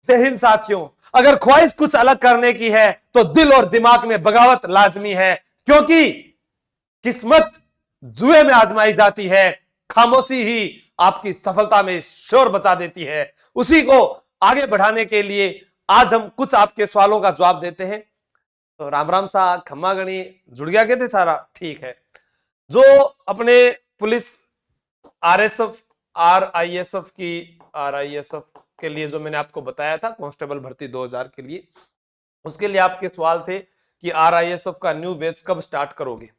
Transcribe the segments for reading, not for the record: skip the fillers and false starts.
जय हिंद साथियों। अगर ख्वाहिश कुछ अलग करने की है तो दिल और दिमाग में बगावत लाजमी है, क्योंकि किस्मत जुए में आजमाई जाती है, खामोशी ही आपकी सफलता में शोर बचा देती है। उसी को आगे बढ़ाने के लिए आज हम कुछ आपके सवालों का जवाब देते हैं। तो राम राम सा खम्मा गणी जुड़ गया कहते थारा, ठीक है। जो अपने पुलिस आरएसएफ आरआईएसएफ की आरआईएसएफ के लिए जो मैंने आपको बताया था कांस्टेबल भर्ती 2000 के लिए, उसके लिए आपके सवाल थे कि आरआईएसएफ का न्यू बैच कब स्टार्ट करोगे।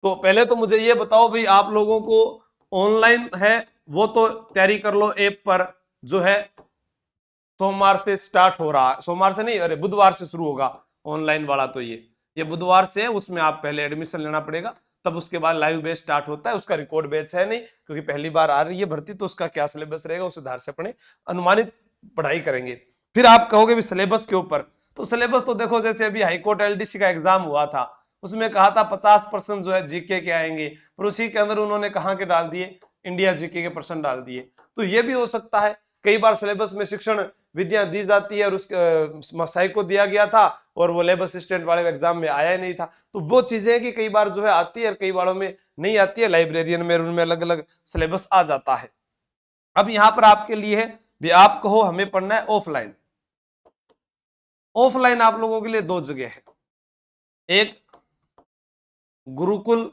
तो पहले तो मुझे ये बताओ भाई, आप लोगों को ऑनलाइन है वो तो तैयारी कर लो। ऐप पर जो है सोमवार से स्टार्ट हो रहा है, सोमवार से नहीं, अरे बुधवार से शुरू होगा ऑनलाइन वाला। तो ये बुधवार से है, उसमें आप पहले एडमिशन लेना पड़ेगा, तब उसके बाद लाइव बैच स्टार्ट होता है। उसका रिकॉर्ड बैच है नहीं, क्योंकि पहली बार आ रही है भर्ती, तो उसका क्या सिलेबस रहेगा उस आधार से अपने अनुमानित पढ़ाई करेंगे। फिर आप कहोगे भी सिलेबस के ऊपर, तो सिलेबस तो देखो, जैसे अभी हाईकोर्ट एलडीसी का एग्जाम हुआ था, उसमें कहा था 50% जो है जीके के आएंगे, पर उसी के अंदर उन्होंने कहा के डाल दिए, इंडिया जीके के प्रश्न डाल दिए। तो ये भी हो सकता है। कई बार सिलेबस में शिक्षण विद्या दी जाती है और उसके साई को दिया गया था और वो लेबर असिस्टेंट वाले एग्जाम में आया ही नहीं था। तो वो चीजें हैं कि कई बार जो है आती है और कई बारों में नहीं आती है। लाइब्रेरियन में उनमें अलग अलग सिलेबस आ जाता है। अब यहां पर आपके लिए है भी, आप कहो हमें पढ़ना है ऑफलाइन। ऑफलाइन आप लोगों के लिए दो जगह है, एक गुरुकुल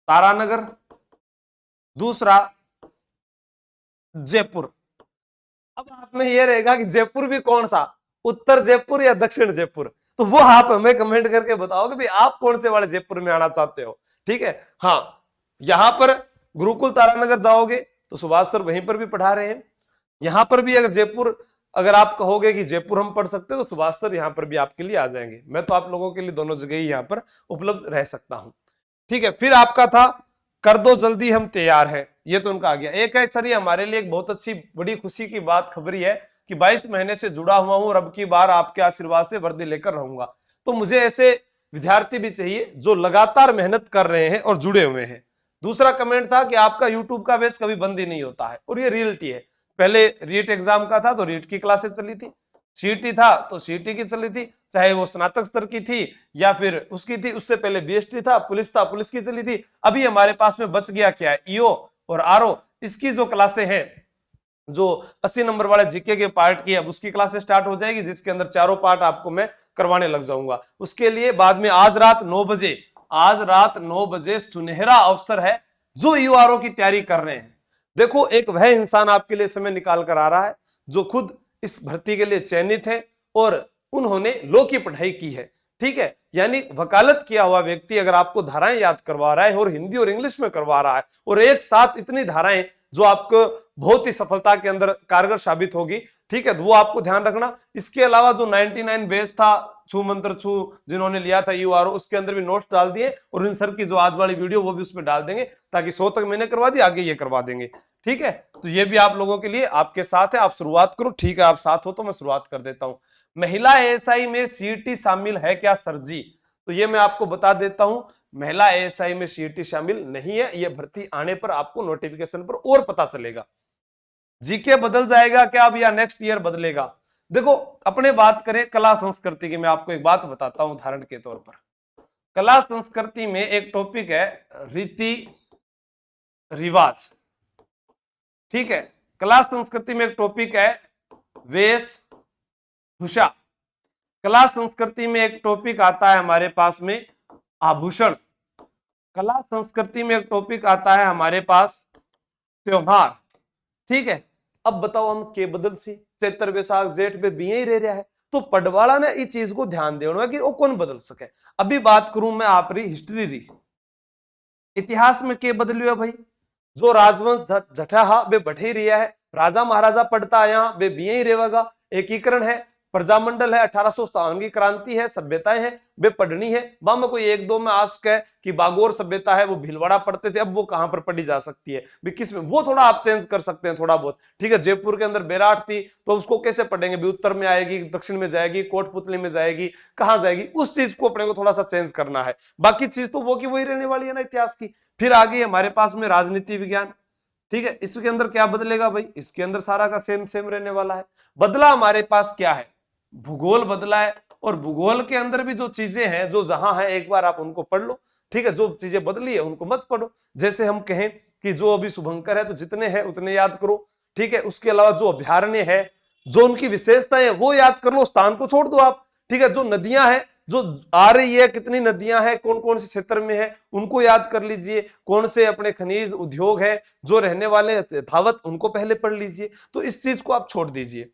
तारानगर, दूसरा जयपुर। अब आप में यह रहेगा कि जयपुर भी कौन सा, उत्तर जयपुर या दक्षिण जयपुर। तो वो आप हमें कमेंट करके बताओ कि भाई आप कौन से वाले जयपुर में आना चाहते हो। ठीक है, हाँ, यहां पर गुरुकुल तारानगर जाओगे तो सुभाष सर वहीं पर भी पढ़ा रहे हैं। यहां पर भी अगर जयपुर, अगर आप कहोगे कि जयपुर हम पढ़ सकते हैं, तो सुभाष सर यहां पर भी आपके लिए आ जाएंगे। मैं तो आप लोगों के लिए दोनों जगह ही यहां पर उपलब्ध रह सकता हूं। ठीक है, फिर आपका था कर दो जल्दी हम तैयार है, ये तो उनका आ गया। एक है सर, ये हमारे लिए एक बहुत अच्छी बड़ी खुशी की बात खबरी है कि 22 महीने से जुड़ा हुआ हूं और अब की बार आपके आशीर्वाद से वर्दी लेकर रहूंगा। तो मुझे ऐसे विद्यार्थी भी चाहिए जो लगातार मेहनत कर रहे हैं और जुड़े हुए हैं। दूसरा कमेंट था कि आपका यूट्यूब का बैच कभी बंद ही नहीं होता है, और ये रियलिटी है। पहले रीट एग्जाम का था तो रीट की क्लासेस चली थी, सीटी था तो सीटी की चली थी, चाहे वो स्नातक स्तर की थी या फिर उसकी थी, उससे पहले बीएसटी था पुलिस की चली थी। अभी हमारे पास में बच गया क्या है, ईओ और आरओ। इसकी जो क्लासे हैं, जो 80 नंबर वाले जीके के पार्ट की, अब उसकी क्लासे स्टार्ट हो जाएगी, जिसके अंदर चारों पार्ट आपको मैं करवाने लग जाऊंगा। उसके लिए बाद में आज रात 9 बजे सुनहरा अवसर है जो यूआरओ की तैयारी कर रहे हैं। देखो, एक वह इंसान आपके लिए समय निकाल कर आ रहा है जो खुद इस भर्ती के लिए चयनित है और उन्होंने लॉ की पढ़ाई की है। ठीक है, यानी वकालत किया हुआ व्यक्ति अगर आपको धाराएं याद करवा रहा है और हिंदी और इंग्लिश में करवा रहा है, और एक साथ इतनी धाराएं जो आपको बहुत ही सफलता के अंदर कारगर साबित होगी। ठीक है, तो वो आपको ध्यान रखना। इसके अलावा जो 99 बेस था, छू मंत्र छू, जिन्होंने लिया था यूआरओ, उसके अंदर भी नोट्स डाल दिए, और इन सर की जो आज वाली वीडियो वो भी उसमें डाल देंगे, ताकि 100 तक मैंने करवा दी, आगे ये करवा देंगे। ठीक है, तो ये भी आप लोगों के लिए आपके साथ है, आप शुरुआत करो। ठीक है, आप साथ हो तो मैं शुरुआत कर देता हूं। महिला एएसआई में सीईटी शामिल है क्या सर जी? तो ये मैं आपको बता देता हूं, महिला एएसआई में सीईटी शामिल नहीं है। ये भर्ती आने पर आपको नोटिफिकेशन पर और पता चलेगा। जीके बदल जाएगा क्या अब, या नेक्स्ट ईयर बदलेगा? देखो, अपने बात करें कला संस्कृति की, मैं आपको एक बात बताता हूं उदाहरण के तौर पर। कला संस्कृति में एक टॉपिक है रीति रिवाज। ठीक है, कला संस्कृति में एक टॉपिक है वेशभूषा। कला संस्कृति में एक टॉपिक आता है हमारे पास में आभूषण। कला संस्कृति में एक टॉपिक आता है हमारे पास त्योहार। ठीक है, अब बताओ हम के बदल सी चैत्र वैसाख जेठ पे भी ही रह रहा है, तो पडवाला ने इस चीज को ध्यान देना कि वो कौन बदल सके। अभी बात करूं मैं आप री हिस्ट्री री, इतिहास में के बदलियो भाई, जो राजवंश जठा हा वे बढ़े ही रिया है, राजा महाराजा पढ़ता आया वे भी ही रहेगा। एकीकरण है, प्रजामंडल है, 1857 की क्रांति है, सभ्यताएं हैं, वे पढ़नी है। वहां में कोई एक दो में आस्क है कि बागोर सभ्यता है, वो भीलवाड़ा पढ़ते थे, अब वो कहां पर पढ़ी जा सकती है भी, किस में, वो थोड़ा आप चेंज कर सकते हैं थोड़ा बहुत। ठीक है, जयपुर के अंदर बेराट थी तो उसको कैसे पढ़ेंगे भी, उत्तर में आएगी, दक्षिण में जाएगी, कोटपुतली में जाएगी, कहां जाएगी, उस चीज को अपने को थोड़ा सा चेंज करना है। बाकी चीज तो वो की वही रहने वाली है ना इतिहास की। फिर आ गई हमारे पास में राजनीति विज्ञान। ठीक है, इसके अंदर क्या बदलेगा भाई, इसके अंदर सारा का सेम सेम रहने वाला है। बदला हमारे पास क्या है, भूगोल बदला है, और भूगोल के अंदर भी जो चीजें हैं जो जहां है एक बार आप उनको पढ़ लो। ठीक है, जो चीजें बदली है उनको मत पढ़ो। जैसे हम कहें कि जो अभी शुभंकर है तो जितने हैं उतने याद करो। ठीक है, उसके अलावा जो अभ्यारण्य है, जो उनकी विशेषताएं है वो याद कर लो, स्थान को छोड़ दो आप। ठीक है, जो नदियां हैं जो आ रही है, कितनी नदियां हैं, कौन कौन से क्षेत्र में है उनको याद कर लीजिए। कौन से अपने खनिज उद्योग है, जो रहने वाले यथावत उनको पहले पढ़ लीजिए। तो इस चीज को आप छोड़ दीजिए।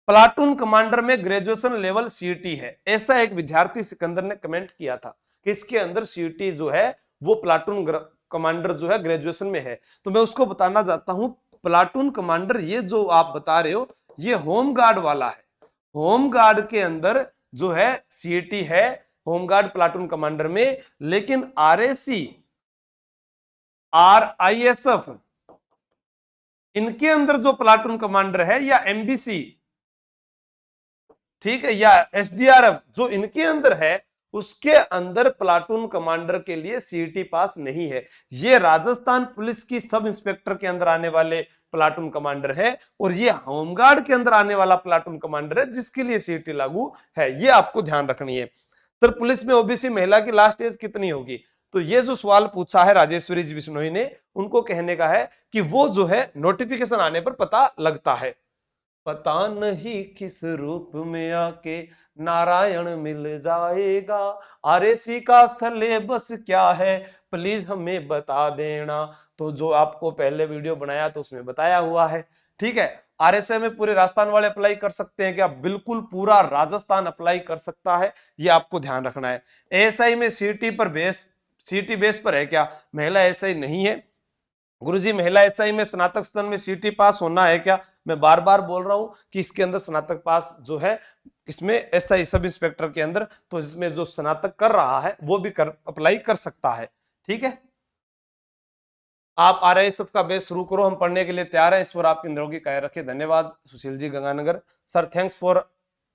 प्लाटून कमांडर में ग्रेजुएशन लेवल सीटी है, ऐसा एक विद्यार्थी सिकंदर ने कमेंट किया था कि इसके अंदर सीटी जो है वो प्लाटून कमांडर जो है ग्रेजुएशन में है। तो मैं उसको बताना चाहता हूं, प्लाटून कमांडर ये जो आप बता रहे हो ये होम गार्ड वाला है। होम गार्ड के अंदर जो है सीटी है, होम गार्ड प्लाटून कमांडर में। लेकिन आरएसी, आरआईएसएफ, इनके अंदर जो प्लाटून कमांडर है, या एमबीसी, ठीक है, या एसडीआरएफ जो इनके अंदर है, उसके अंदर प्लाटून कमांडर के लिए सीटी पास नहीं है। ये राजस्थान पुलिस की सब इंस्पेक्टर के अंदर आने वाले प्लाटून कमांडर है, और ये होमगार्ड के अंदर आने वाला प्लाटून कमांडर है जिसके लिए सीटी लागू है। ये आपको ध्यान रखनी है। सर पुलिस में ओबीसी महिला की लास्ट एज कितनी होगी, तो ये जो सवाल पूछा है राजेश्वरी जी बिश्नोई ने, उनको कहने का है कि वो जो है नोटिफिकेशन आने पर पता लगता है। पता नहीं किस रूप में आके नारायण मिल जाएगा, आरएसी का सिलेबस क्या है प्लीज हमें बता देना। तो जो आपको पहले वीडियो बनाया तो उसमें बताया हुआ है। ठीक है, आरएसए में पूरे राजस्थान वाले अप्लाई कर सकते हैं क्या, बिल्कुल पूरा राजस्थान अप्लाई कर सकता है, ये आपको ध्यान रखना है। एएसआई में सीटी पर बेस, सीटी बेस पर है क्या, महिला एएसआई नहीं है। गुरुजी महिला एसआई में स्नातक स्तर में सीटी पास होना है क्या, मैं बार बार बोल रहा हूं कि इसके अंदर स्नातक पास जो है, इसमें एसआई सब इंस्पेक्टर के अंदर, तो इसमें जो स्नातक कर रहा है वो भी कर अप्लाई कर सकता है। ठीक है, आप आरआईएसएफ का बेस शुरू करो, हम पढ़ने के लिए तैयार हैं। इस पर आपकी निरोगी काया रखे। धन्यवाद Sushil ji Ganganagar sir, thanks for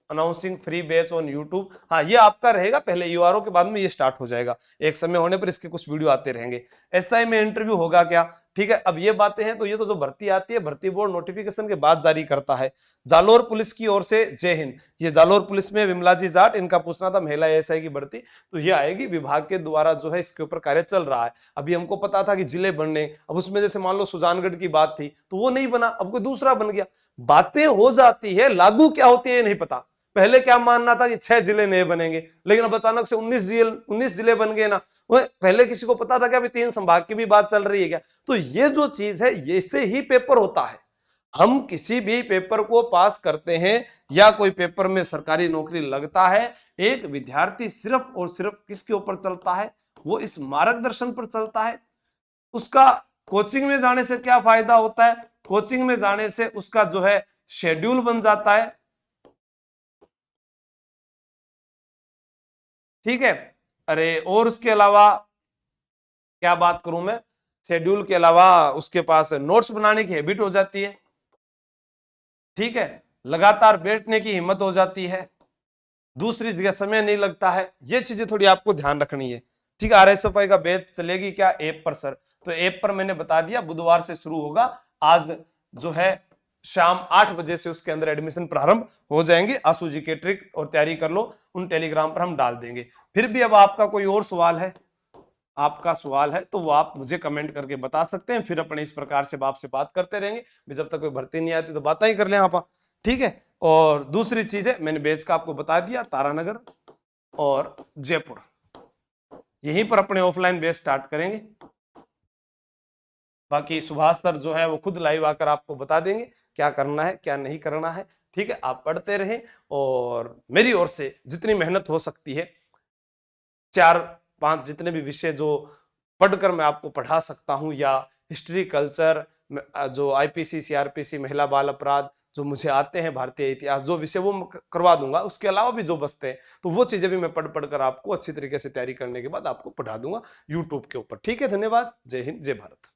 announcing free batch on YouTube. हाँ, ये आपका रहेगा पहले यूआरओ के बाद में ये स्टार्ट हो जाएगा, एक समय होने पर इसके कुछ वीडियो आते रहेंगे। एसआई में इंटरव्यू होगा क्या, ठीक है, अब ये बातें हैं तो ये तो जो भर्ती आती है भर्ती बोर्ड नोटिफिकेशन के बाद जारी करता है। जालोर पुलिस की ओर से जय हिंद। ये जालोर पुलिस में विमला जी जाट, इनका पूछना था महिला एएसआई की भर्ती, तो ये आएगी, विभाग के द्वारा जो है इसके ऊपर कार्य चल रहा है। अभी हमको पता था कि जिले बनने, अब उसमें जैसे मान लो सुजानगढ़ की बात थी तो वो नहीं बना, अब कोई दूसरा बन गया। बातें हो जाती है, लागू क्या होती है ये नहीं पता। पहले क्या मानना था कि 6 जिले नए बनेंगे, लेकिन अब अचानक से 19 जिले बन गए ना। पहले किसी को पता था क्या अभी 3 संभाग की भी बात चल रही है क्या। तो ये जो चीज है, ऐसे ही पेपर होता है। हम किसी भी पेपर को पास करते हैं या कोई पेपर में सरकारी नौकरी लगता है, एक विद्यार्थी सिर्फ और सिर्फ किसके ऊपर चलता है, वो इस मार्गदर्शन पर चलता है। उसका कोचिंग में जाने से क्या फायदा होता है, कोचिंग में जाने से उसका जो है शेड्यूल बन जाता है। ठीक है, अरे और उसके अलावा क्या बात करूं मैं, शेड्यूल के अलावा उसके पास नोट्स बनाने की हैबिट हो जाती है। ठीक है, लगातार बैठने की हिम्मत हो जाती है, दूसरी जगह समय नहीं लगता है। ये चीजें थोड़ी आपको ध्यान रखनी है। ठीक है, आरएसएफआई का बैच चलेगी क्या ऐप पर सर, तो ऐप पर मैंने बता दिया बुधवार से शुरू होगा। आज जो है शाम 8 बजे से उसके अंदर एडमिशन प्रारंभ हो जाएंगे। आंसू जी के ट्रिक और तैयारी कर लो, उन टेलीग्राम पर हम डाल देंगे। फिर भी अब आपका कोई और सवाल है, आपका सवाल है तो वो आप मुझे कमेंट करके बता सकते हैं, फिर अपने इस प्रकार से आपसे बात करते रहेंगे। जब तक कोई भर्ती नहीं आती तो बातें ही कर लें आप। ठीक है, और दूसरी चीज है, मैंने बैच का आपको बता दिया, तारानगर और जयपुर, यहीं पर अपने ऑफलाइन बैच स्टार्ट करेंगे। बाकी सुभाष सर जो है वो खुद लाइव आकर आपको बता देंगे क्या करना है क्या नहीं करना है। ठीक है, आप पढ़ते रहें, और मेरी ओर से जितनी मेहनत हो सकती है, 4-5 जितने भी विषय जो पढ़कर मैं आपको पढ़ा सकता हूं, या हिस्ट्री कल्चर, जो आईपीसी सीआरपीसी महिला बाल अपराध जो मुझे आते हैं, भारतीय इतिहास, जो विषय वो करवा दूंगा। उसके अलावा भी जो बचते हैं तो वो चीजें भी मैं पढ़ कर आपको अच्छी तरीके से तैयारी करने के बाद आपको पढ़ा दूंगा यूट्यूब के ऊपर। ठीक है, धन्यवाद, जय हिंद, जय भारत।